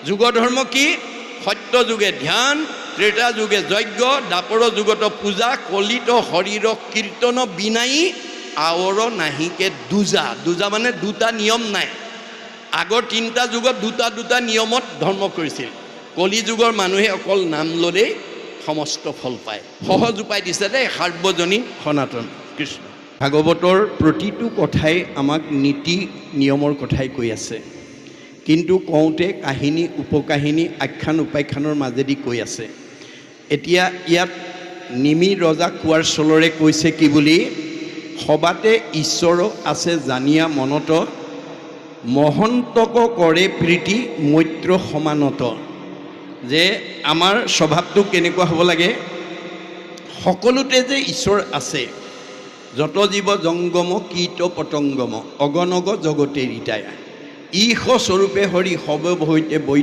যুগ ধৰ্ম কি? সত্য যুগে ধ্যান, ত্ৰেতা যুগে যজ্ঞ, দাপৰ যুগত পূজা, কলিত শৰীৰ কীৰ্তন বিনাই আৱৰ নাহিকে দুজা। দুজা মানে দুটা নিয়ম নাই। আগৰ তিনিটা যুগত দুটা নিয়মত ধৰ্ম কৰিছিল। কলি যুগৰ মানুহে অকল নাম ল'লেই সমস্ত ফল পায়। সহজ উপায় দিছে দেই সাৰ্বজনীন সনাতন কৃষ্ণ। ভাগৱতৰ প্ৰতিটো কথাই আমাক নীতি নিয়মৰ কথাই কৈ আছে, কিন্তু কওঁতে কাহিনী উপকাহিনী আখ্যান উপাখ্যানৰ মাজেদি কৈ আছে। এতিয়া ইয়াত নিমি ৰজা কোৱাৰ চলৰে কৈছে কি বুলি? সবাতে ঈশ্বৰ আছে জানিয়া মনত, মহন্তক কৰে প্ৰীতি মৈত্ৰ সমানত। যে আমাৰ স্বভাৱটো কেনেকুৱা হ'ব লাগে? সকলোতে যে ঈশ্বৰ আছে। যত জীৱ জংগম কীট পতংগম অগণগ জগতে ৰীতায়া, ঈশ স্বৰূপে হৰি সৰ্বভৈতে বৈ